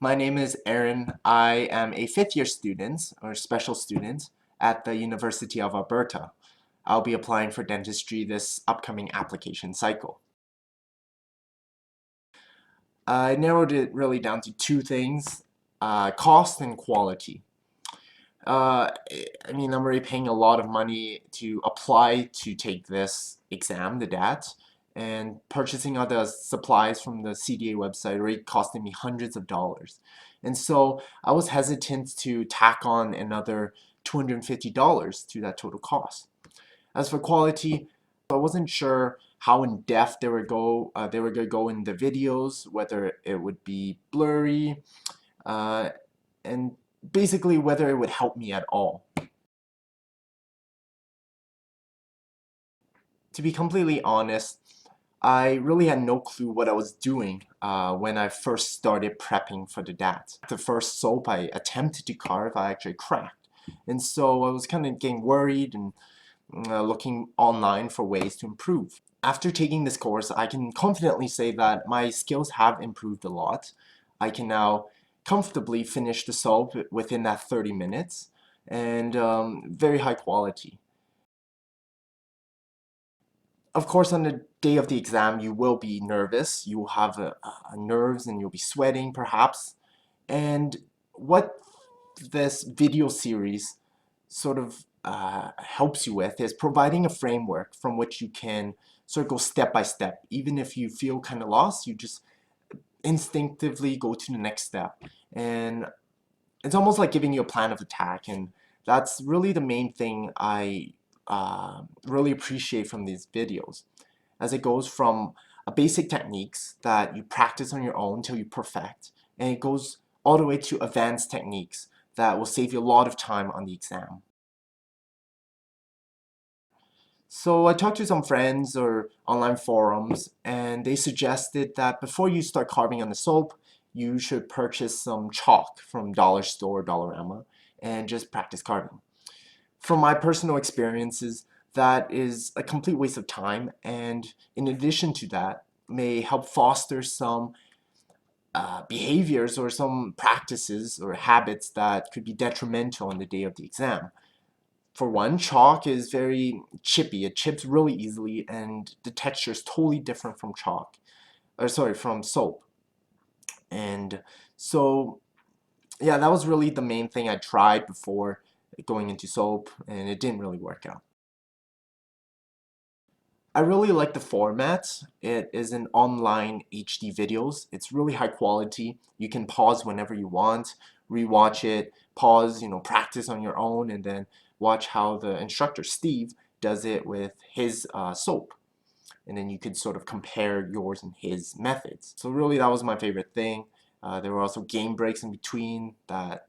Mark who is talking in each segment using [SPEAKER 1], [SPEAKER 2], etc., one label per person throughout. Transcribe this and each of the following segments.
[SPEAKER 1] My name is Aaron. I am a fifth-year student, or special student, at the University of Alberta. I'll be applying for dentistry this upcoming application cycle. I narrowed it really down to two things, cost and quality. I'm already paying a lot of money to apply to take this exam, the DAT, and purchasing other supplies from the CDA website already costing me hundreds of dollars. And so I was hesitant to tack on another $250 to that total cost. As for quality, I wasn't sure how in depth they were going to go in the videos, whether it would be blurry, uh, and basically whether it would help me at all. To be completely honest, I really had no clue what I was doing when I first started prepping for the DAT. The first soap I attempted to carve, I actually cracked. And so I was kind of getting worried and looking online for ways to improve. After taking this course, I can confidently say that my skills have improved a lot. I can now comfortably finish the soap within that 30 minutes and very high quality. Of course, on the day of the exam, you will be nervous. You will have nerves and you'll be sweating perhaps. And what this video series sort of helps you with is providing a framework from which you can sort of go step by step. Even if you feel kind of lost, you just instinctively go to the next step. And it's almost like giving you a plan of attack. And that's really the main thing I really appreciate from these videos, as it goes from basic techniques that you practice on your own till you perfect, and it goes all the way to advanced techniques that will save you a lot of time on the exam. So I talked to some friends or online forums, and they suggested that before you start carving on the soap, you should purchase some chalk from Dollar Store, Dollarama, and just practice carving. From my personal experiences, that is a complete waste of time, and in addition to that, may help foster some behaviors or some practices or habits that could be detrimental on the day of the exam. For one, chalk is very chippy. It chips really easily, and the texture is totally different from from soap. And so, yeah, that was really the main thing I tried before going into soap, and it didn't really work out. I really like the format. It is an online HD videos. It's really high quality. You can pause whenever you want, rewatch it, pause, practice on your own, and then watch how the instructor, Steve, does it with his soap. And then you could sort of compare yours and his methods. So really that was my favorite thing. There were also game breaks in between that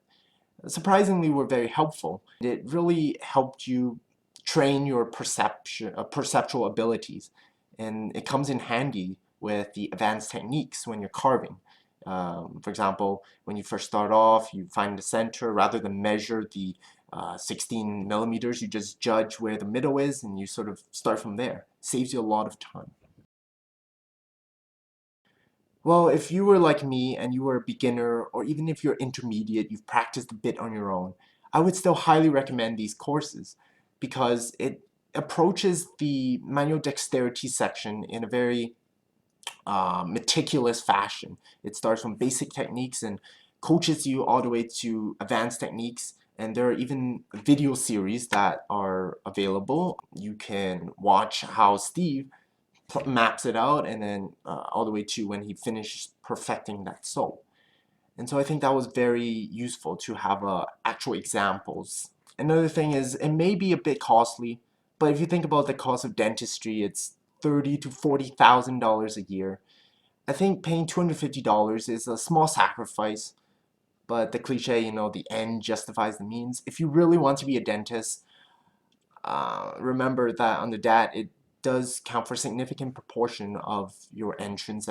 [SPEAKER 1] surprisingly were very helpful. It really helped you train your perceptual abilities, and it comes in handy with the advanced techniques when you're carving. For example, when you first start off, you find the center rather than measure the 16 millimeters. You just judge where the middle is, and you sort of start from there. Saves you a lot of time. Well, if you were like me and you were a beginner, or even if you're intermediate, you've practiced a bit on your own, I would still highly recommend these courses because it approaches the manual dexterity section in a very meticulous fashion. It starts from basic techniques and coaches you all the way to advanced techniques. And there are even video series that are available. You can watch how Steve maps it out, and then all the way to when he finishes perfecting that soap. And so I think that was very useful to have actual examples. Another thing is it may be a bit costly, but if you think about the cost of dentistry, it's $30,000 to $40,000 a year. I think paying $250 is a small sacrifice, but the cliche, the end justifies the means. If you really want to be a dentist, remember that on the DAT, it does count for a significant proportion of your entrance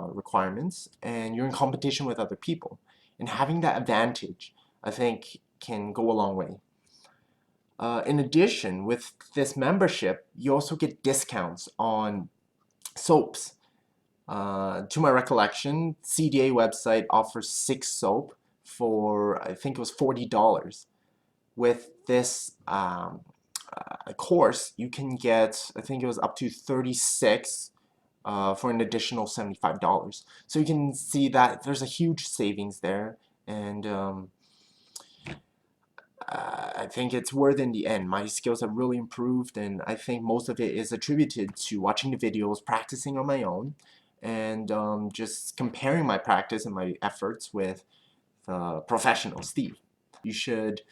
[SPEAKER 1] requirements, and you're in competition with other people. And having that advantage, I think, can go a long way. In addition, with this membership, you also get discounts on soaps. To my recollection, CDA website offers 6 soap for, I think it was $40. With this course, you can get, I think it was up to 36 for an additional $75. So you can see that there's a huge savings there, and I think it's worth in the end. My skills have really improved, and I think most of it is attributed to watching the videos, practicing on my own, and just comparing my practice and my efforts with the professional Steve. You should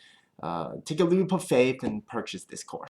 [SPEAKER 1] take a leap of faith and purchase this course.